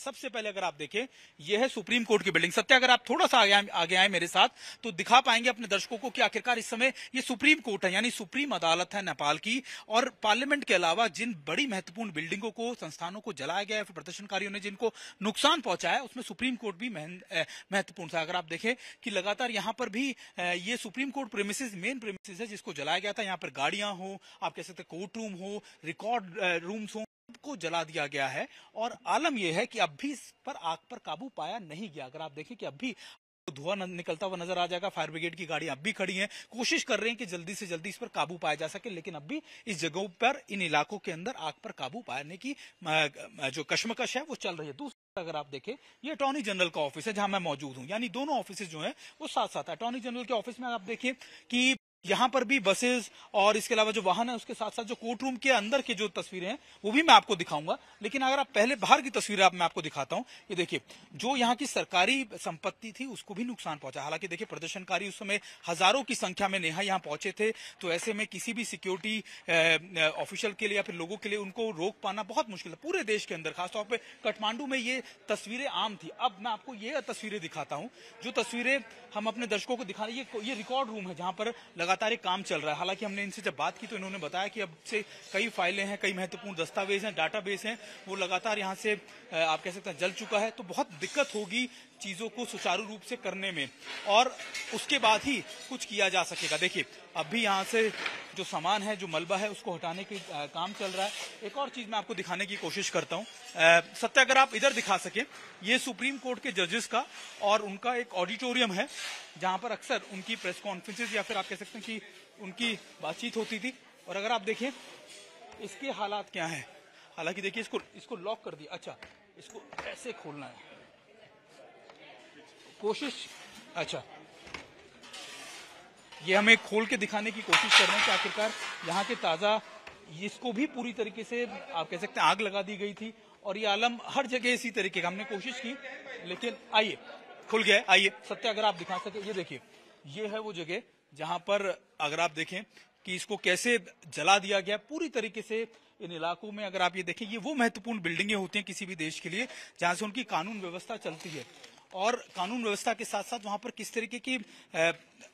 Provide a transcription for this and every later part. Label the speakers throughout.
Speaker 1: सबसे पहले अगर आप देखें, यह है सुप्रीम कोर्ट की बिल्डिंग। सत्य, अगर आप थोड़ा सा आगे आए मेरे साथ, तो दिखा पाएंगे अपने दर्शकों को कि आखिरकार इस समय ये सुप्रीम कोर्ट है, यानी सुप्रीम अदालत है नेपाल की। और पार्लियामेंट के अलावा जिन बड़ी महत्वपूर्ण बिल्डिंगों को, संस्थानों को जलाया गया है, फिर प्रदर्शनकारियों ने जिनको नुकसान पहुंचाया, उसमें सुप्रीम कोर्ट भी महत्वपूर्ण था। अगर आप देखें कि लगातार यहाँ पर भी ये supreme court premises, main premises है जिसको जलाया गया था। यहाँ पर गाड़ियां हो, आप कह सकते कोर्ट रूम हो, रिकॉर्ड रूम्स हो, को जला दिया गया है। और आलम यह है कि अब भी इस पर आग पर काबू पाया नहीं गया। अगर आप देखें कि अब भी धुआं निकलता हुआ नजर आ जाएगा। फायर ब्रिगेड की गाड़ियां अब भी खड़ी हैं, कोशिश कर रहे हैं कि जल्दी से जल्दी इस पर काबू पाया जा सके, लेकिन अब भी इस जगहों पर, इन इलाकों के अंदर आग पर काबू पाने की जो कश्मकश है वो चल रही है। दूसरा अगर आप देखें, ये अटॉर्नी जनरल का ऑफिस है जहां मैं मौजूद हूं, यानी दोनों ऑफिस जो है वो साथ साथ है। अटॉर्नी जनरल के ऑफिस में आप देखिए कि यहां पर भी बसेस और इसके अलावा जो वाहन है, उसके साथ साथ जो कोर्ट रूम के अंदर की जो तस्वीरें हैं वो भी मैं आपको दिखाऊंगा। लेकिन अगर आप पहले बाहर की तस्वीरें मैं आपको दिखाता हूं। ये देखिए, जो यहाँ की सरकारी संपत्ति थी उसको भी नुकसान पहुंचा। हालांकि देखिए, प्रदर्शनकारी उस समय हजारों की संख्या में नेहा यहाँ पहुंचे थे, तो ऐसे में किसी भी सिक्योरिटी ऑफिशियल के लिए या फिर लोगों के लिए उनको रोक पाना बहुत मुश्किल है। पूरे देश के अंदर, खासतौर पर काठमांडू में ये तस्वीरें आम थी। अब मैं आपको ये तस्वीरें दिखाता हूँ, जो तस्वीरें हम अपने दर्शकों को दिखा रहे हैं। ये रिकॉर्ड रूम है जहां पर लगातार एक काम चल रहा है। हालांकि हमने इनसे जब बात की तो इन्होंने बताया कि अब से कई फाइलें हैं, कई महत्वपूर्ण दस्तावेज हैं, डाटाबेस हैं, वो लगातार यहां से आप कह सकते हैं जल चुका है। तो बहुत दिक्कत होगी चीजों को सुचारू रूप से करने में, और उसके बाद ही कुछ किया जा सकेगा। देखिए, अब भी यहाँ से जो सामान है, जो मलबा है, उसको हटाने के काम चल रहा है। एक और चीज मैं आपको दिखाने की कोशिश करता हूँ। सत्य, अगर आप इधर दिखा सके, ये सुप्रीम कोर्ट के जजेस का और उनका एक ऑडिटोरियम है जहां पर अक्सर उनकी प्रेस कॉन्फ्रेंसेज या फिर आप कह सकते हैं कि उनकी बातचीत होती थी। और अगर आप देखें इसके हालात क्या हैं, हालांकि देखिए इसको लॉक कर दिया। अच्छा, इसको ऐसे खोलना है, कोशिश। अच्छा, ये हमें खोल के दिखाने की कोशिश कर रहे हैं कि आखिरकार यहाँ के ताजा, इसको भी पूरी तरीके से आप कह सकते हैं आग लगा दी गई थी। और ये आलम हर जगह इसी तरीके का, हमने कोशिश की, लेकिन आइए, खुल गया है। आइए सत्य, अगर आप दिखा सके, ये देखिए, ये है वो जगह जहां पर अगर आप देखें कि इसको कैसे जला दिया गया पूरी तरीके से। इन इलाकों में अगर आप ये देखें, ये वो महत्वपूर्ण बिल्डिंगें होती हैं किसी भी देश के लिए जहां से उनकी कानून व्यवस्था चलती है, और कानून व्यवस्था के साथ साथ वहां पर किस तरीके की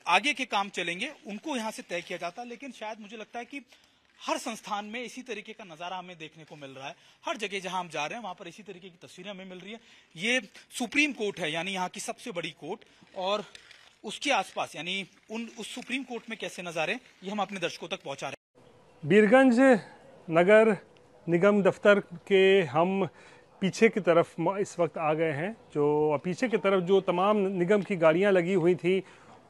Speaker 1: आगे के काम चलेंगे उनको यहां से तय किया जाता है। लेकिन शायद मुझे लगता है कि हर संस्थान में इसी तरीके का नजारा हमें देखने को मिल रहा है। हर जगह जहां हम जा रहे हैं वहां पर इसी तरीके की तस्वीरें हमें मिल रही है। ये सुप्रीम कोर्ट है, यानी यहाँ की सबसे बड़ी कोर्ट, और उसके आसपास, यानी उस सुप्रीम कोर्ट में कैसे नजारे, ये हम अपने दर्शकों तक पहुंचा रहे हैं।
Speaker 2: बीरगंज नगर निगम दफ्तर के हम पीछे की तरफ इस वक्त आ गए हैं। जो पीछे की तरफ जो तमाम निगम की गाड़ियां लगी हुई थी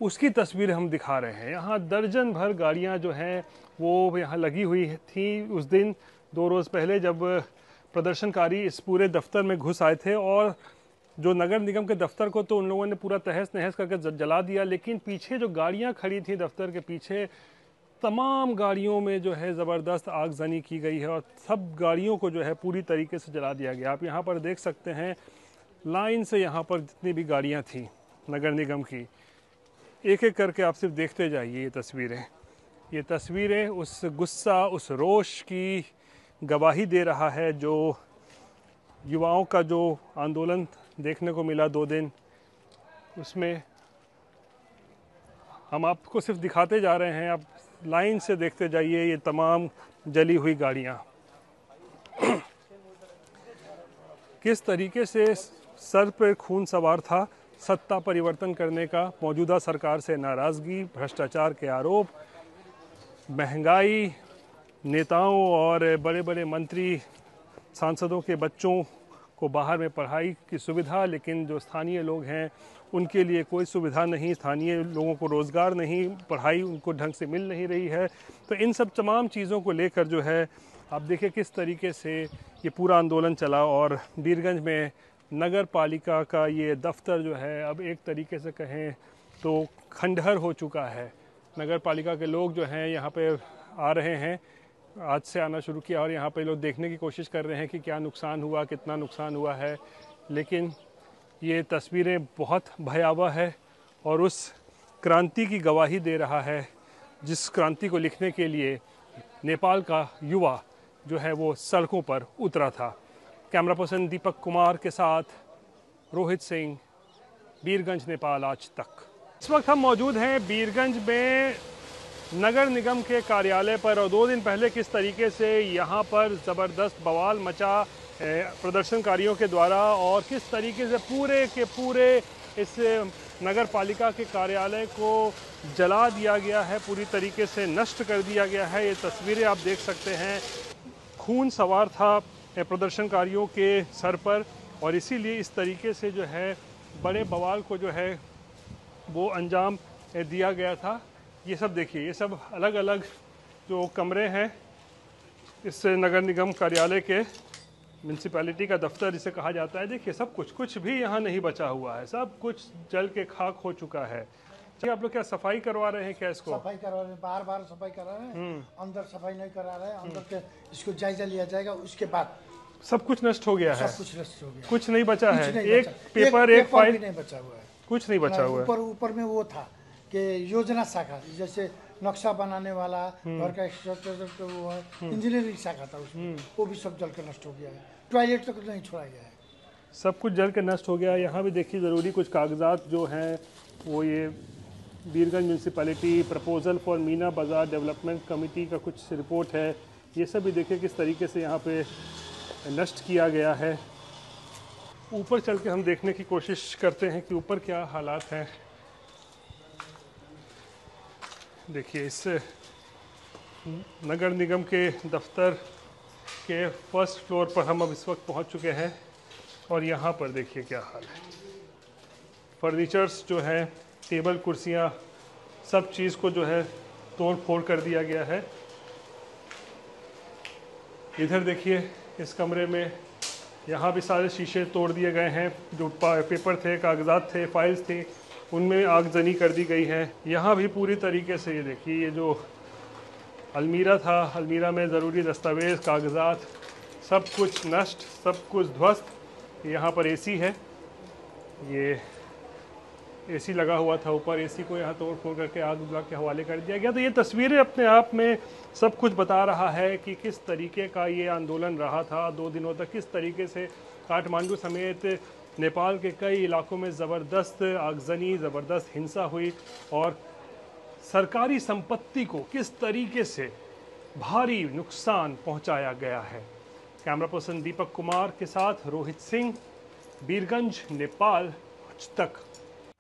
Speaker 2: उसकी तस्वीर हम दिखा रहे हैं। यहाँ दर्जन भर गाड़ियां जो हैं वो यहाँ लगी हुई थी उस दिन, 2 रोज़ पहले, जब प्रदर्शनकारी इस पूरे दफ्तर में घुस आए थे। और जो नगर निगम के दफ्तर को तो उन लोगों ने पूरा तहस नहस करके जला दिया, लेकिन पीछे जो गाड़ियां खड़ी थी दफ्तर के पीछे, तमाम गाड़ियों में जो है ज़बरदस्त आगजनी की गई है और सब गाड़ियों को जो है पूरी तरीके से जला दिया गया। आप यहाँ पर देख सकते हैं लाइन से, यहाँ पर जितनी भी गाड़ियाँ थी नगर निगम की, एक एक करके आप सिर्फ देखते जाइए। ये तस्वीरें उस गुस्सा, उस रोष की गवाही दे रहा है जो युवाओं का जो आंदोलन देखने को मिला 2 दिन, उसमें हम आपको सिर्फ दिखाते जा रहे हैं। आप लाइन से देखते जाइए ये तमाम जली हुई गाड़ियाँ। किस तरीके से सर पर खून सवार था। सत्ता परिवर्तन करने का, मौजूदा सरकार से नाराज़गी, भ्रष्टाचार के आरोप, महंगाई, नेताओं और बड़े बड़े मंत्री सांसदों के बच्चों को बाहर में पढ़ाई की सुविधा, लेकिन जो स्थानीय लोग हैं उनके लिए कोई सुविधा नहीं, स्थानीय लोगों को रोज़गार नहीं, पढ़ाई उनको ढंग से मिल नहीं रही है। तो इन सब तमाम चीज़ों को लेकर जो है आप देखिए किस तरीके से ये पूरा आंदोलन चला। और बीरगंज में नगर पालिका का ये दफ्तर जो है अब एक तरीके से कहें तो खंडहर हो चुका है। नगर पालिका के लोग जो हैं यहाँ पे आ रहे हैं, आज से आना शुरू किया, और यहाँ पे लोग देखने की कोशिश कर रहे हैं कि क्या नुकसान हुआ, कितना नुकसान हुआ है। लेकिन ये तस्वीरें बहुत भयावह है और उस क्रांति की गवाही दे रहा है जिस क्रांति को लिखने के लिए नेपाल का युवा जो है वो सड़कों पर उतरा था। कैमरा पर्सन दीपक कुमार के साथ रोहित सिंह, बीरगंज, नेपाल आज तक। इस वक्त हम मौजूद हैं बीरगंज में नगर निगम के कार्यालय पर, और 2 दिन पहले किस तरीके से यहाँ पर ज़बरदस्त बवाल मचा प्रदर्शनकारियों के द्वारा, और किस तरीके से पूरे के पूरे इस नगर पालिका के कार्यालय को जला दिया गया है, पूरी तरीके से नष्ट कर दिया गया है। ये तस्वीरें आप देख सकते हैं। खून सवार था प्रदर्शनकारियों के सर पर, और इसीलिए इस तरीके से जो है बड़े बवाल को जो है वो अंजाम दिया गया था। ये सब देखिए, ये सब अलग अलग जो कमरे हैं इस नगर निगम कार्यालय के, म्यूनसिपैलिटी का दफ्तर जिसे कहा जाता है, देखिए सब कुछ भी यहाँ नहीं बचा हुआ है, सब कुछ जल के खाक हो चुका है। चलिए, आप लोग क्या सफाई करवा रहे हैं क्या इसको?
Speaker 3: सफाई करवा रहे हैं, बार सफाई करा रहे हैं, अंदर सफाई नहीं करा रहे हैं। अंदर के इसको जायजा लिया जाएगा, उसके बाद
Speaker 2: सब कुछ नष्ट हो गया है,
Speaker 3: सब कुछ नष्ट हो गया,
Speaker 2: कुछ नहीं बचा है,
Speaker 3: एक
Speaker 2: पेपर एक फाइल
Speaker 3: भी नहीं बचा हुआ है,
Speaker 2: कुछ नहीं बचा हुआ है।
Speaker 3: ऊपर में वो था कि योजना शाखा, जैसे नक्शा बनाने वाला, घर का स्ट्रक्चर, वो है इंजीनियरिंग शाखा था उसमें, वो भी सब जल कर नष्ट हो गया है। टॉयलेट तक नहीं छोड़ा गया है,
Speaker 2: सब कुछ जल के नष्ट हो गया है। यहाँ भी देखिए ज़रूरी कुछ कागजात जो हैं वो ये Birgunj municipality proposal for Meena Bazaar development committee का कुछ रिपोर्ट है, ये सब भी देखिए किस तरीके से यहाँ पे नष्ट किया गया है। ऊपर चल के हम देखने की कोशिश करते हैं कि ऊपर क्या हालात हैं। देखिए, इस नगर निगम के दफ्तर के फर्स्ट फ्लोर पर हम अब इस वक्त पहुंच चुके हैं, और यहाँ पर देखिए क्या हाल है। फर्नीचर्स जो हैं, टेबल कुर्सियाँ, सब चीज़ को जो है तोड़ फोड़ कर दिया गया है। इधर देखिए इस कमरे में, यहाँ भी सारे शीशे तोड़ दिए गए हैं, जो पेपर थे, कागजात थे, फाइल्स थी, उनमें आगजनी कर दी गई है। यहाँ भी पूरी तरीके से ये देखिए, ये जो अलमीरा था, अलमीरा में ज़रूरी दस्तावेज़, कागजात, सब कुछ नष्ट, सब कुछ ध्वस्त। यहाँ पर एसी है, ये एसी लगा हुआ था ऊपर, एसी को यहाँ तोड़ फोड़ करके आग बुझा के हवाले कर दिया गया। तो ये तस्वीरें अपने आप में सब कुछ बता रहा है कि किस तरीके का ये आंदोलन रहा था 2 दिनों तक, किस तरीके से काठमांडू समेत नेपाल के कई इलाकों में ज़बरदस्त आगजनी, ज़बरदस्त हिंसा हुई, और सरकारी संपत्ति को किस तरीके से भारी नुकसान पहुंचाया गया है। कैमरा पर्सन दीपक कुमार के साथ रोहित सिंह, बीरगंज, नेपाल आज तक।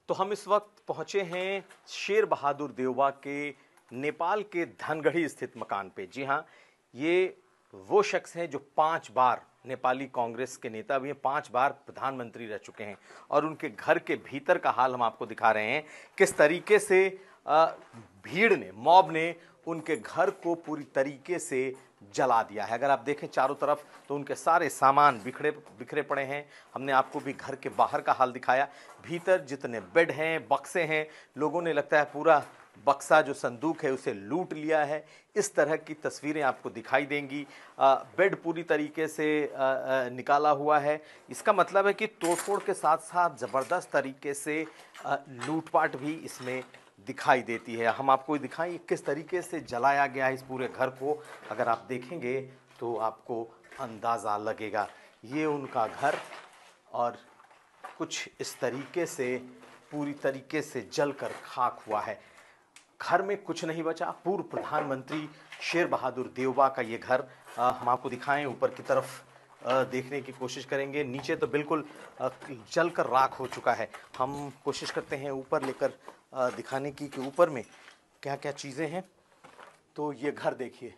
Speaker 4: तो हम इस वक्त पहुंचे हैं शेर बहादुर देवबा के नेपाल के धनगढ़ी स्थित मकान पे। जी हाँ, ये वो शख्स हैं जो 5 बार नेपाली कांग्रेस के नेता भी हैं, 5 बार प्रधानमंत्री रह चुके हैं, और उनके घर के भीतर का हाल हम आपको दिखा रहे हैं। किस तरीके से भीड़ ने, मॉब ने उनके घर को पूरी तरीके से जला दिया है। अगर आप देखें चारों तरफ तो उनके सारे सामान बिखरे पड़े हैं। हमने आपको भी घर के बाहर का हाल दिखाया। भीतर जितने बेड हैं, बक्से हैं, लोगों ने लगता है पूरा बक्सा जो संदूक है उसे लूट लिया है। इस तरह की तस्वीरें आपको दिखाई देंगी। बेड पूरी तरीके से निकाला हुआ है। इसका मतलब है कि तोड़फोड़ के साथ साथ ज़बरदस्त तरीके से लूटपाट भी इसमें दिखाई देती है। हम आपको दिखाएं किस तरीके से जलाया गया है इस पूरे घर को। अगर आप देखेंगे तो आपको अंदाज़ा लगेगा। ये उनका घर, और कुछ इस तरीके से पूरी तरीके से जलकर खाक हुआ है। घर में कुछ नहीं बचा। पूर्व प्रधानमंत्री शेर बहादुर देवबा का ये घर हम आपको दिखाएं। ऊपर की तरफ देखने की कोशिश करेंगे। नीचे तो बिल्कुल जलकर राख हो चुका है। हम कोशिश करते हैं ऊपर लेकर दिखाने की कि ऊपर में क्या क्या चीज़ें हैं। तो ये घर देखिए,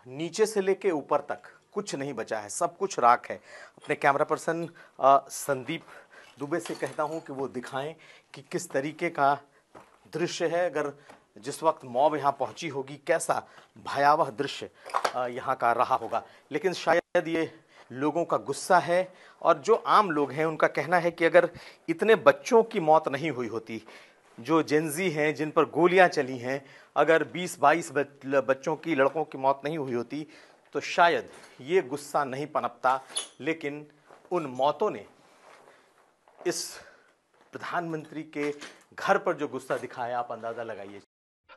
Speaker 4: नीचे से लेके ऊपर तक कुछ नहीं बचा है, सब कुछ राख है। अपने कैमरा पर्सन संदीप दुबे से कहता हूं कि वो दिखाएं कि किस तरीके का दृश्य है। अगर जिस वक्त मॉब यहाँ पहुंची होगी, कैसा भयावह दृश्य यहाँ का रहा होगा। लेकिन शायद ये लोगों का गुस्सा है, और जो आम लोग हैं उनका कहना है कि अगर इतने बच्चों की मौत नहीं हुई होती, जो जेनजी हैं जिन पर गोलियां चली हैं, अगर 20-22 बच्चों की, लड़कों की मौत नहीं हुई होती, तो शायद ये गुस्सा नहीं पनपता। लेकिन उन मौतों ने इस प्रधानमंत्री के घर पर जो गुस्सा दिखाया, आप अंदाजा लगाइए।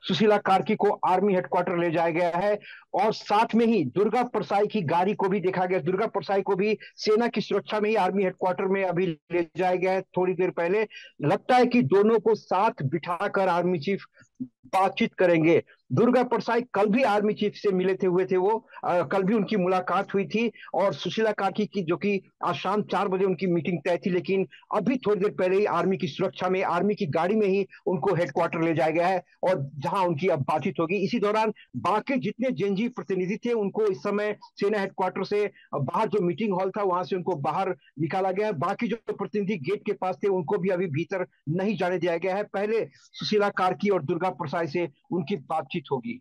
Speaker 5: सुशीला कार्की को आर्मी हेडक्वार्टर ले जाया गया है। और साथ में ही दुर्गा परसाई की गाड़ी को भी देखा गया। दुर्गा परसाई को भी सेना की सुरक्षा में ही आर्मी हेडक्वार्टर में अभी ले जाया गया है थोड़ी देर पहले। लगता है कि दोनों को साथ बिठाकर आर्मी चीफ बातचीत करेंगे। दुर्गा परसाई कल भी आर्मी चीफ से मिले थे वो कल भी उनकी मुलाकात हुई थी। और सुशीला कार्की की, जो कि आज शाम 4 बजे उनकी मीटिंग तय थी, लेकिन अभी थोड़ी देर पहले ही आर्मी की सुरक्षा में, आर्मी की गाड़ी में ही उनको हेडक्वार्टर ले जाया गया है और जहां उनकी अब बातचीत होगी। इसी दौरान बाकी जितने जेएनजी प्रतिनिधि थे उनको इस समय सेना हेडक्वार्टर से बाहर, जो मीटिंग हॉल था वहां से उनको बाहर निकाला गया है। बाकी जो प्रतिनिधि गेट के पास थे उनको भी अभी भीतर नहीं जाने दिया गया है। पहले सुशीला कार्की और दुर्गा परसाई से उनकी बातचीत होगी।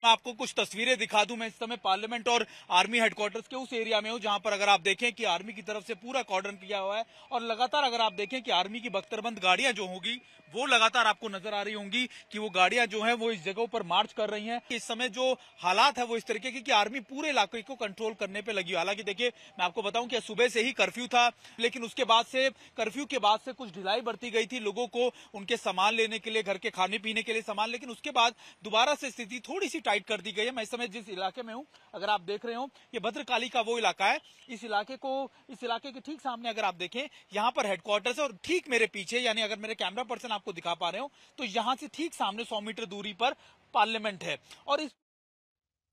Speaker 1: मैं आपको कुछ तस्वीरें दिखा दूं। मैं इस समय पार्लियामेंट और आर्मी हेडक्वार्टर्स के उस एरिया में हूं जहां पर अगर आप देखें कि आर्मी की तरफ से पूरा कॉर्डन किया हुआ है और लगातार अगर आप देखें कि आर्मी की बख्तरबंद गाड़ियां जो होंगी वो लगातार आपको नजर आ रही होंगी कि वो गाड़ियां जो है वो इस जगहों पर मार्च कर रही हैं। इस समय जो हालात है वो इस तरीके की कि आर्मी पूरे इलाके को कंट्रोल करने पे लगी। हालांकि देखिए, मैं आपको बताऊं कि सुबह से ही कर्फ्यू था, लेकिन उसके बाद से, कर्फ्यू के बाद से कुछ ढिलाई बरती गई थी लोगों को उनके सामान लेने के लिए, घर के खाने पीने के लिए सामान, लेकिन उसके बाद दोबारा से स्थिति थोड़ी सी टाइट कर दी गई है। मैं इस समय जिस इलाके में हूं, अगर आप देख रहे हो, ये भद्रकाली का वो इलाका है। इस इलाके के ठीक सामने अगर आप देखें, यहां पर हेडक्वार्टर्स है और ठीक मेरे पीछे, यानी अगर मेरे कैमरा पर्सन आपको दिखा पा रहे हो तो यहां से ठीक सामने 100 मीटर दूरी पर पार्लियामेंट है। और इस